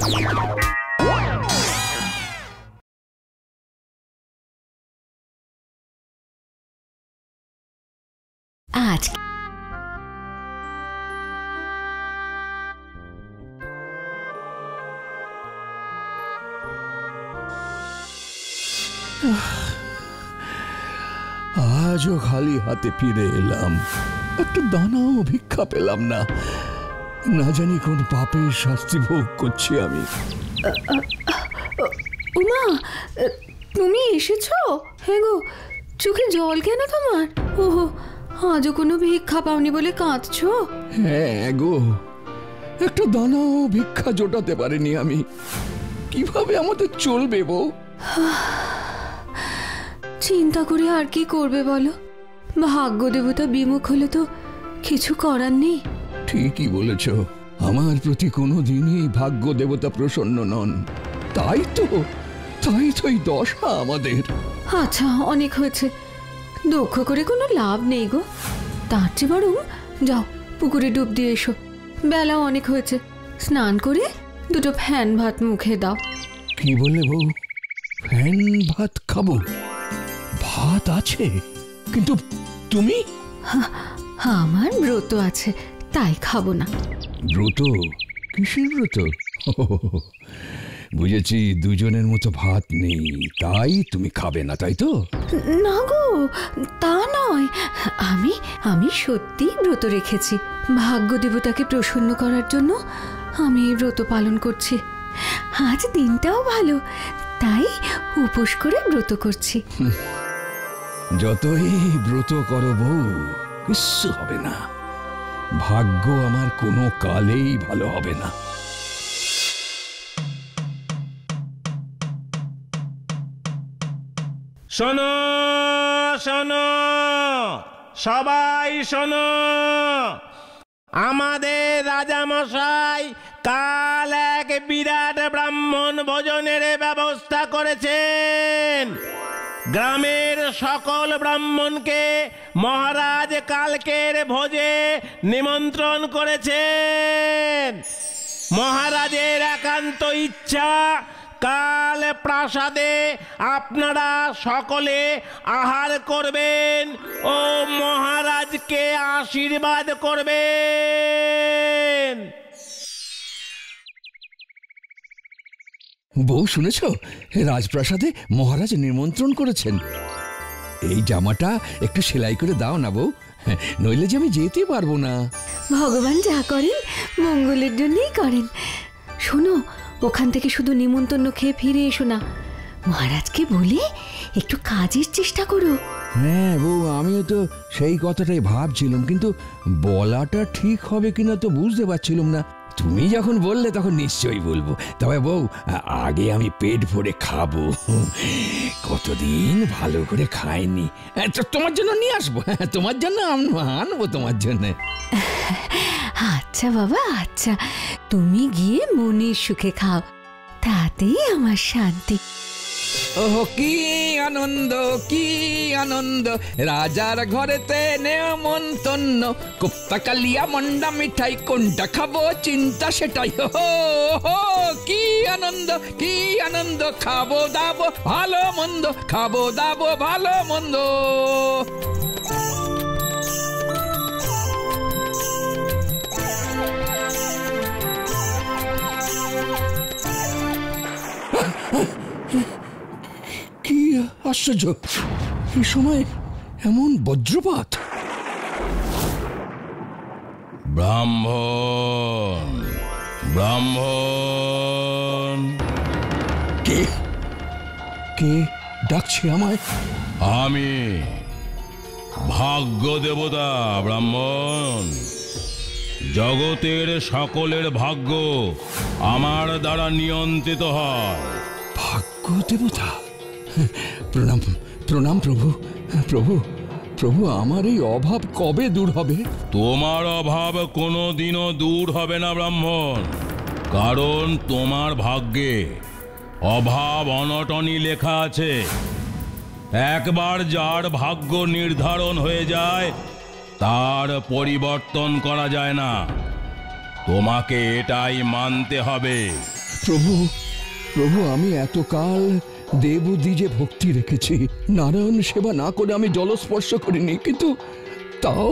আজ আজও খালি হাতে ফিরে এলাম, একটা দানাও ভিক্ষা পেলাম না। না জানি কোন পাপের শাস্তি ভোগ করছি আমি। উমা, তুমি এসেছো? হ্যাঁ গো, চোখে জল কেন তোমার? ওহো, আজও কোনো ভিক্ষা পাওনি বলে কাঁদছো? হ্যাঁ গো, একটা দানাও ভিক্ষা জোটাতে পারিনি আমি। কিভাবে আমাদের চলবে বউ? চিন্তা করে আর কি করবে বলো? ভাগ্য দেবতা বিমুখ হলে তো কিছু করার নেই। ঠিকই বলেছ, আমার প্রতি কোনোদিনই ভাগ্য দেবতা প্রসন্ন নন। তাই তো এই দশা আমাদের। আচ্ছা, অনেক হয়েছে, দুঃখ করে কোনো লাভ নেই গো। তার চেয়ে বরং যাও পুকুরে ডুব দিয়ে এসো। বেলাও অনেক হয়েছে, স্নান করে দুটো ফ্যান ভাত মুখে দাও। কি বললে বউ? ফ্যান ভাত খাবো? ভাত আছে, কিন্তু তুমি? আমার ব্রত আছে, তাই খাবো না। ব্রত? কিসের ব্রত? বুঝেছি, দুজনের মতো ভাত নেই, তাই তুমি খাবে না, তাই তো? না গো, তা নয়। আমি সত্যি ব্রত রেখেছি। ভাগ্য দেবতাকে প্রসন্ন করার জন্য আমি এই ব্রত পালন করছি। আজ দিনটাও ভালো, তাই উপোস করে ব্রত করছি। যতই ব্রত করো বউ, কিচ্ছু হবে না। ভাগ্য আমার কোনো কালেই ভালো হবে না। শোনো শোনো, সবাই শোনো, আমাদের রাজামশাই কাল এক বিরাট ব্রাহ্মণ ভোজনের ব্যবস্থা করেছেন। গ্রামের সকল ব্রাহ্মণকে মহারাজ কালকের ভোজে নিমন্ত্রণ করেছেন। মহারাজের একান্ত ইচ্ছা, কাল প্রাসাদে আপনারা সকলে আহার করবেন ও মহারাজকে আশীর্বাদ করবেন। বউ শুনেছ, রাজপ্রাসাদে মহারাজ নিমন্ত্রণ করেছেন। এই জামাটা একটু সেলাই করে দাও না বউ, নইলে যে আমি যেতে পারবো না। ভগবান যা করেন মঙ্গলের জন্যই করেন। শোনো, ওখান থেকে শুধু নিমন্ত্রণ খেয়ে ফিরে এসো না, মহারাজকে বলে একটু কাজের চেষ্টা করো। হ্যাঁ বউ, আমিও তো সেই কথাটাই ভাবছিলাম, কিন্তু বলাটা ঠিক হবে কিনা তো বুঝতে পারছিলাম না। তুমি যখন বললে তখন নিশ্চয়ই বলবো। তবে বউ, আগে আমি পেট ভরে খাবো, কতদিন ভালো করে খাইনি। তোমার জন্য নিয়ে আসবো, তোমার জন্য আনবো তোমার জন্য। আচ্ছা বাবা, আচ্ছা, তুমি গিয়ে মনের সুখে খাও, তাতেই আমার শান্তি। ওহ কি আনন্দ, কি আনন্দ, রাজার ঘরেতে নেমন্তন্ন। কোপ্তা কালিয়া মন্ডা মিঠাই, কোনটা খাবো চিন্তা সেটাই। হো কি আনন্দ, কি আনন্দ, খাবো দাবো ভালো মন্দ, খাবো দাবো ভালো মন্দ। কি আশ্চর্য, এই সময় এমন বজ্রপাত! ব্রাহ্মণ, ব্রাহ্মণ। কে কে ডাকছে আমায়? আমি ভাগ্য দেবতা ব্রাহ্মণ। জগতের সকলের ভাগ্য আমার দ্বারা নিয়ন্ত্রিত হয়। ভাগ্য দেবতা? প্রণাম প্রণাম প্রভু। প্রভু প্রভু, আমার এই অভাব কবে দূর হবে? তোমার অভাব কোনো দিনও দূর হবে না ব্রাহ্মণ, কারণ তোমার ভাগ্যে অভাব অনটনই লেখা আছে। একবার যার ভাগ্য নির্ধারণ হয়ে যায় তার পরিবর্তন করা যায় না। তোমাকে এটাই মানতে হবে। প্রভু প্রভু, আমি এতকাল দেবদ্বিজে ভক্তি রেখেছি, নারায়ণ সেবা না করে আমি জলস্পর্শ করিনি, কিন্তু তাও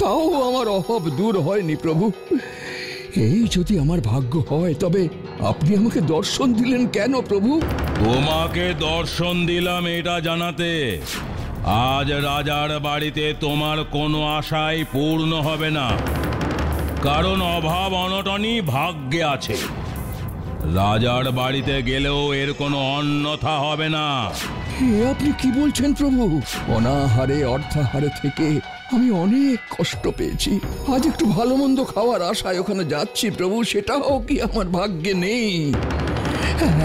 তাও আমার অভাব দূর হয়নি প্রভু। এই যদি আমার ভাগ্য হয়, তবে আপনি আমাকে দর্শন দিলেন কেন প্রভু? তোমাকে দর্শন দিলাম এটা জানাতে আজ রাজার বাড়িতে তোমার কোনো আশাই পূর্ণ হবে না, কারণ অভাব অনটনই ভাগ্যে আছে। রাজার বাড়িতে গেলেও এর কোনো অন্যথা হবে না। আপনি কি বলছেন প্রভু? অনাহারে অর্থাহারে থেকে আমি অনেক কষ্ট পেয়েছি, আজ একটু ভালো মন্দ খাওয়ার আশায় ওখানে যাচ্ছি প্রভু, সেটাও কি আমার ভাগ্যে নেই?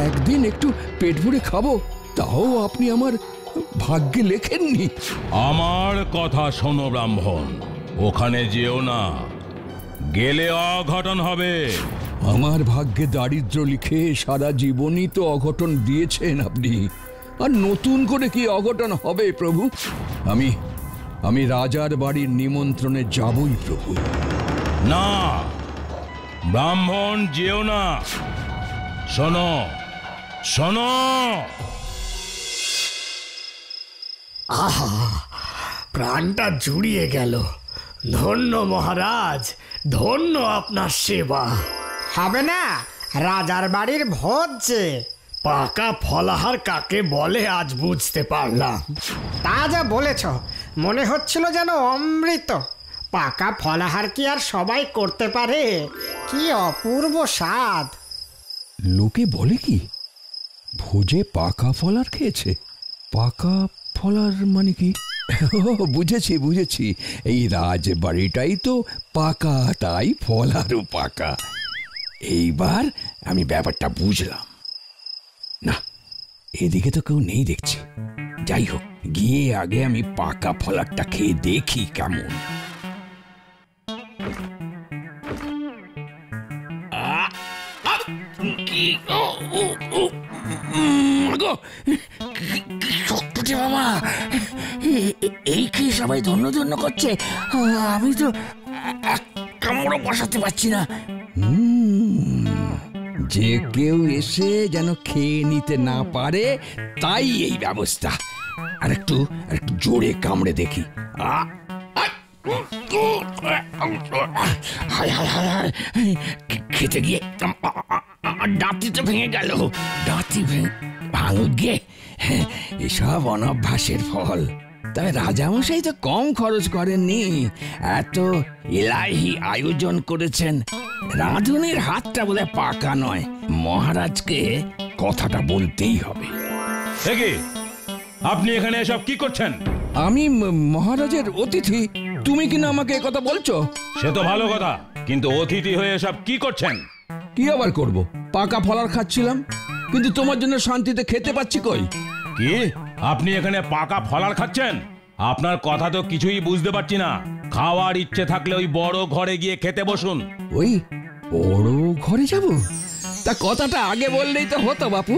একদিন একটু পেট ভরে খাবো, তাও আপনি আমার ভাগ্যে লেখেননি। আমার কথা শোনো ব্রাহ্মণ, ওখানে যেও না, গেলে অঘটন হবে। আমার ভাগ্যে দারিদ্র লিখে সারা জীবনই তো অঘটন দিয়েছেন আপনি, আর নতুন করে কি অঘটন হবে প্রভু? আমি রাজার বাড়ির নিমন্ত্রণে যাবই প্রভু। না ব্রাহ্মণ, যেও না। শোনো শোনো, আহা, প্রাণটা জুড়িয়ে গেল। ধন্য মহারাজ, ধন্য আপনার সেবা। হবে না, রাজার বাড়ির ভোজ যে। পাকা ফলাহার কাকে বলে আজ বুঝতে পারলাম। তা যা বলেছ, মনে হচ্ছিল যেন অমৃত। পাকা ফলাহার কি আর সবাই করতে পারে? কি অপূর্ব স্বাদ! লোকে বলে কি ভোজে পাকা ফলার খেয়েছে? পাকা ফলার মানে কি? বুঝেছি বুঝেছি, এই রাজবাড়িটাই তো পাকা, তাই ফলারও পাকা। এইবার আমি ব্যাপারটা বুঝলাম। না, এদিকে তো কেউ নেই দেখছি। যাই হোক, গিয়ে আগে আমি পাকা ফলারটা খেয়ে দেখি কেমন। বাবা, এই খেয়ে সবাই ধন্য ধন্য করছে, আমি তো এক কামড়ও বসাতে পারছি না। যে কেউ এসে যেন খেয়ে নিতে না পারে, তাই এই ব্যবস্থা। আর একটু জোরে কামড়ে দেখি। খেতে গিয়ে দাঁতই তো ভেঙে গেল। দাঁতই ভাঙে, এসব অনভ্যাসের ফল। তবে রাজামশাই তো কম খরচ করেননি, এত এলাহি আয়োজন করেছেন। রাঁধুনির হাতটা বোধহয় পাকা নয়। মহারাজকে কথাটা বলতেই হবে। দেখি আপনি এখানে এসব কি করছেন? আমি মহারাজের অতিথি, তুমি কিনা আমাকে কথা বলছো? সে তো ভালো কথা, কিন্তু অতিথি হয়ে এসব কি করছেন? কি আবার করব? পাকা ফলার খাচ্ছিলাম, কিন্তু তোমার জন্য শান্তিতে খেতে পাচ্ছি কই? কি আপনি এখানে পাকা ফলার খাচ্ছেন? আপনার কথা তো কিছুই বুঝতে পারছি না। খাওয়ার ইচ্ছে থাকলে ওই বড় ঘরে গিয়ে খেতে বসুন। ওই বড় ঘরে যাব? তা কথাটা আগে বললেই তো হতো বাপু।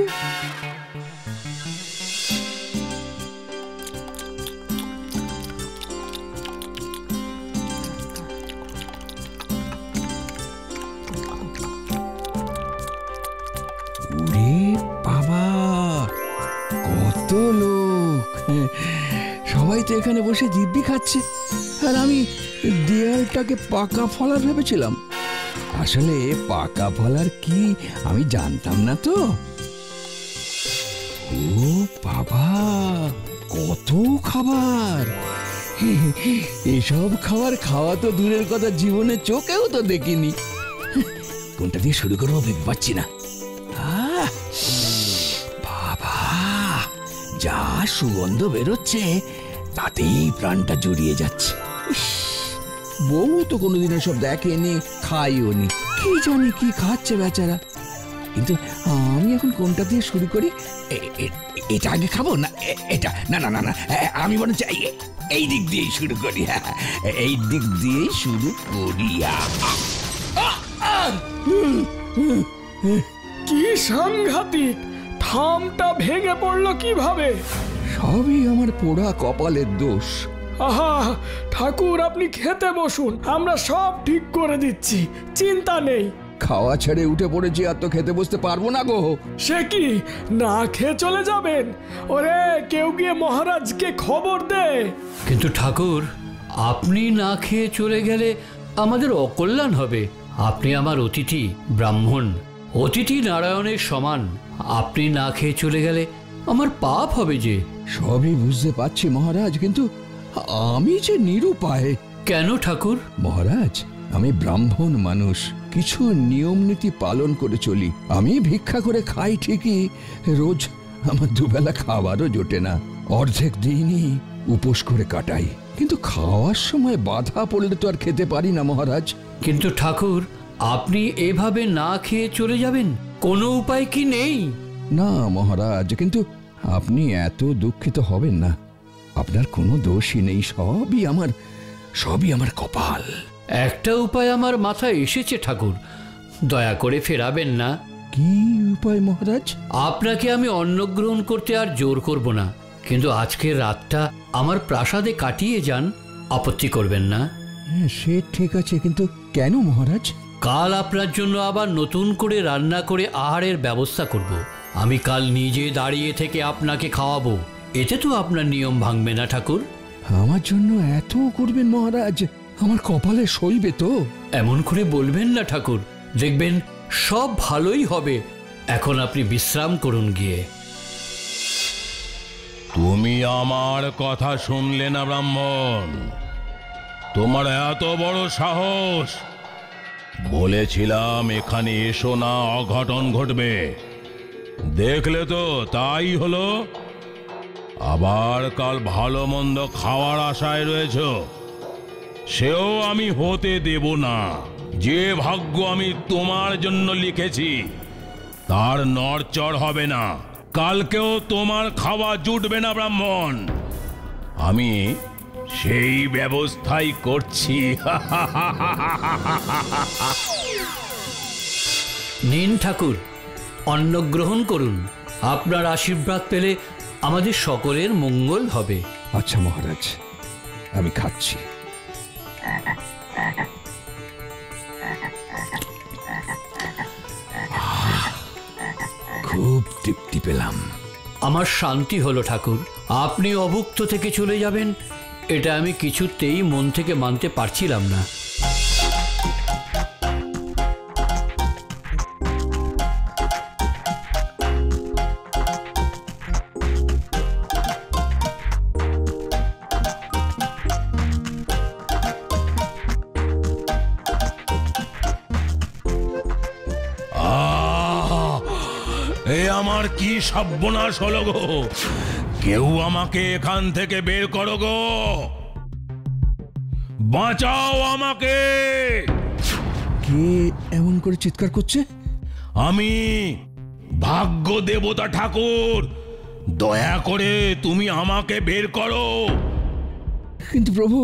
ওরে বাবা, কত লোক! সবাই তো এখানে বসে দিব্যি খাচ্ছে, আর আমি দেয়ালটাকে পাকা ফলার ভেবেছিলাম। আসলে পাকা ফলার কি আমি জানতাম না তো। ও বাবা, কত খাবার! এসব খাবার খাওয়া তো দূরের কথা, জীবনে চোখেও তো দেখিনি। কোনটা দিয়ে শুরু করবো ভেবে পাচ্ছি না। বাবা, যা সুগন্ধ বেরোচ্ছে, তাতেই প্রাণটা জুড়িয়ে যাচ্ছে। বউ তো কোনোদিন এসব দেখেনি, খাইও নি, কি জানি কি খাচ্ছে বেচারা। কিন্তু আমি এখন কোনটা দিয়ে শুরু করি? এটা আগে খাবো না এটা? না না না না, আমি মনে চাই এই দিক দিয়ে শুরু করি। এই দিক দিয়ে শুরু করি। কি সাংঘাতিক! থামটা ভেঙে পড়লো কিভাবে? সবই আমার পোড়া কপালের দোষ। আহা, ঠাকুর আপনি খেতে বসুন, আমরা সব ঠিক করে দিচ্ছি, চিন্তা নেই। খাওয়া ছেড়ে উঠে পড়েছি, আর তো খেতে বসতে পারবো না গো। সে কি, না খেয়ে চলে যাবেন? ওরে, কেউ গিয়ে মহারাজকে খবর দে। কিন্তু ঠাকুর, আপনি না খেয়ে চলে গেলে আমাদের অকল্যাণ হবে। আপনি আমার অতিথি ব্রাহ্মণ, অতিথি নারায়ণের সমান। আপনি না খেয়ে চলে গেলে আমার পাপ হবে যে। সবই বুঝতে পারছি মহারাজ, কিন্তু আমি যে নিরুপায়। কেন ঠাকুর? মহারাজ, আমি ব্রাহ্মণ মানুষ, কিছু নিয়ম নীতি পালন করে চলি। আমি ভিক্ষা করে খাই ঠিকই, রোজ আমার দুবেলা খাবারও জোটে না। অর্ধেক দিনই উপোস করে কাটাই, কিন্তু খাওয়ার সময় বাধা পড়লে তো আর খেতে পারি না মহারাজ। কিন্তু ঠাকুর, আপনি এভাবে না খেয়ে চলে যাবেন, কোনো উপায় কি নেই? না মহারাজ, কিন্তু আপনি এত দুঃখিত হবেন না। আপনার কোনো দোষই নেই, সবই আমার কপাল। একটা উপায় আমার মাথায় এসেছে ঠাকুর, দয়া করে ফেরাবেন না। কি উপায় মহারাজ? আপনাকে আমি অন্ন গ্রহণ করতে আর জোর করব না, কিন্তু আজকের রাতটা আমার প্রাসাদে কাটিয়ে যান, আপত্তি করবেন না? সে ঠিক আছে, কিন্তু কেন মহারাজ? কাল আপনার জন্য আবার নতুন করে রান্না করে আহারের ব্যবস্থা করব। আমি কাল নিজে দাঁড়িয়ে থেকে আপনাকে খাওয়াবো। এতে তো আপনার নিয়ম ভাঙবে না ঠাকুর। আমার জন্য এত করবেন মহারাজ? আমার কপালে সইবে তো? এমন করে বলবেন না ঠাকুর, দেখবেন সব ভালোই হবে। এখন আপনি বিশ্রাম করুন গিয়ে। তুমি আমার কথা শুনলে না ব্রাহ্মণ? তোমার এত বড় সাহস! বলেছিলাম এখানে এসো না, অঘটন ঘটবে। দেখলে তো, তাই হলো। আবার কাল ভালো মন্দ খাওয়ার আশায় রয়েছ, সেও আমি হতে দেব না। যে ভাগ্য আমি তোমার জন্য লিখেছি তার নড়চড় হবে না। কালকেও তোমার খাওয়া জুটবে না ব্রাহ্মণ। আমি সেই ব্যবস্থাই করছি। নিন ঠাকুর, অন্ন গ্রহণ করুন। আপনার আশীর্বাদ পেলে আমাদের সকলের মঙ্গল হবে। আচ্ছা মহারাজ, আমি খাচ্ছি। খুব তৃপ্তি পেলাম। আমার শান্তি হলো ঠাকুর। আপনি অভুক্ত থেকে চলে যাবেন, এটা আমি কিছুতেই মন থেকে মানতে পারছিলাম না। এ আমার কি সর্বনাশ হলো গো! কেউ আমাকে এখান থেকে বের করো গো, বাঁচাও আমাকে! কে এমন করে চিৎকার করছে? আমি ভাগ্য দেবতা ঠাকুর, দয়া করে তুমি আমাকে বের করো। কিন্তু প্রভু,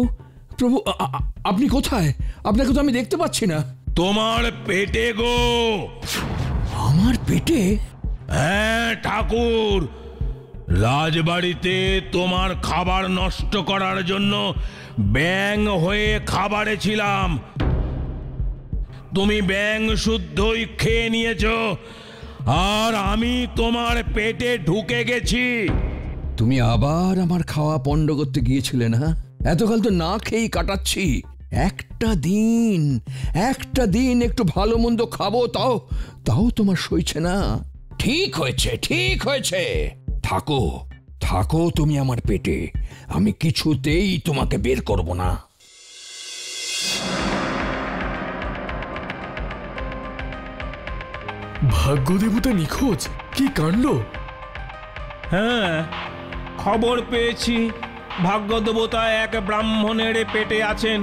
আপনি কোথায়? আপনাকে তো আমি দেখতে পাচ্ছি না। তোমার পেটে গো। আমার পেটে? হ্যাঁ ঠাকুর, রাজবাড়িতে তোমার খাবার নষ্ট করার জন্য ব্যাঙ হয়ে খাবারে ছিলাম। তুমি ব্যাঙ শুদ্ধই খেয়ে নিয়েছো, আর আমি তোমার পেটে ঢুকে গেছি। তুমি আবার আমার খাওয়া পণ্ড করতে গিয়েছিলে না? এতকাল তো না খেয়েই কাটাচ্ছি। একটা দিন একটু ভালো মন্দ খাবো, তাও তোমার সইছে না। ঠিক হয়েছে, থাকো তুমি আমার পেটে। আমি কিছুতেই তোমাকে বের করব না। ভাগ্যদেবতা নিখোঁজ? কি কাণ্ড! হ্যাঁ, খবর পেয়েছি ভাগ্যদেবতা এক ব্রাহ্মণের পেটে আছেন।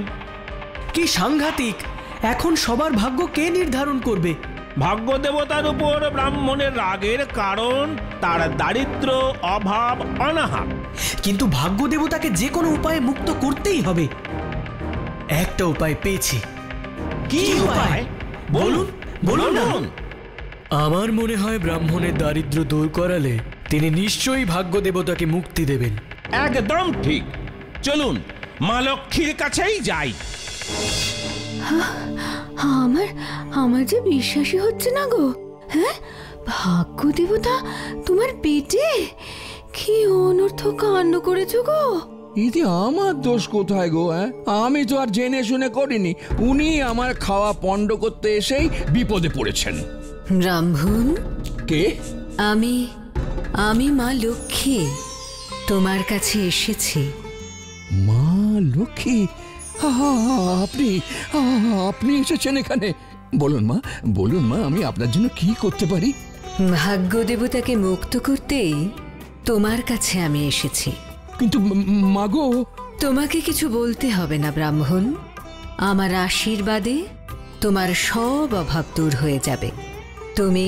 কি সাংঘাতিক! এখন সবার ভাগ্য কে নির্ধারণ করবে? ভাগ্যদেবতার উপর ব্রাহ্মণের রাগের কারণ তার দারিদ্র, অভাব, অনাহার। কিন্তু ভাগ্যদেবতাকে যে কোনো উপায়ে মুক্ত করতেই হবে। একটা উপায় পেয়েছি। কি উপায়? বলুন। আমার মনে হয় ব্রাহ্মণের দারিদ্র দূর করালে তিনি নিশ্চয়ই ভাগ্যদেবতাকে মুক্তি দেবেন। একদম ঠিক। চলুন মা লক্ষ্মীর কাছেই যাই। আমার আমার যে বিশ্বাসই হচ্ছে না গো। হ্যাঁ, ভাগ্য দেবতা তোমার পেটে? কি অনর্থ কাণ্ড করেছো গো। এতে আমার দোষ কোথায় গো? আমি তো আর জেনে শুনে করিনি, উনি আমার খাওয়া পণ্ড করতে এসেই বিপদে পড়েছেন। ব্রাহ্মণ, কে? আমি মা লক্ষ্মী তোমার কাছে এসেছি। মা লক্ষ্মী? আপনি আপনি এসেছেন এখানে? বলুন মা, বলুন মা, আমি আপনার জন্য কি করতে পারি? ভাগ্য দেবতাকে মুক্ত করতেই তোমার কাছে আমি এসেছি। কিন্তু মাগো। তোমাকে কিছু বলতে হবে না ব্রাহ্মণ, আমার আশীর্বাদে তোমার সব অভাব দূর হয়ে যাবে। তুমি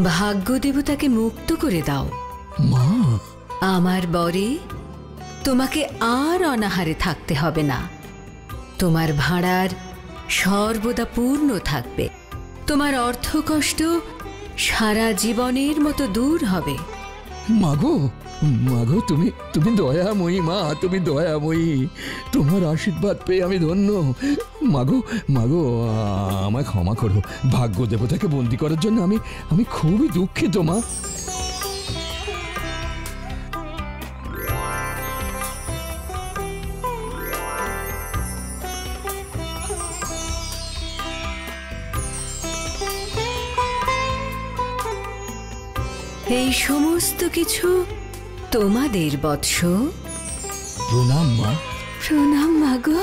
ভাগ্য দেবতাকে মুক্ত করে দাও। মা, আমার বরে তোমাকে আর অনাহারে থাকতে হবে না। তোমার ভাড়ার সর্বদা পূর্ণ থাকবে। তোমার অর্থকষ্ট সারা জীবনের মতো দূর হবে। মাগো, মাগো, তুমি দয়াময়ী মা, তুমি দয়াময়ী। তোমার আশীর্বাদ পেয়ে আমি ধন্য। মাগো, মাগো, আমায় ক্ষমা করো। ভাগ্য দেবতাকে বন্দি করার জন্য আমি খুবই দুঃখিত মা। এই সমস্ত কিছু তোমাদের বৎস। প্রণাম মা। প্রণাম মাগো।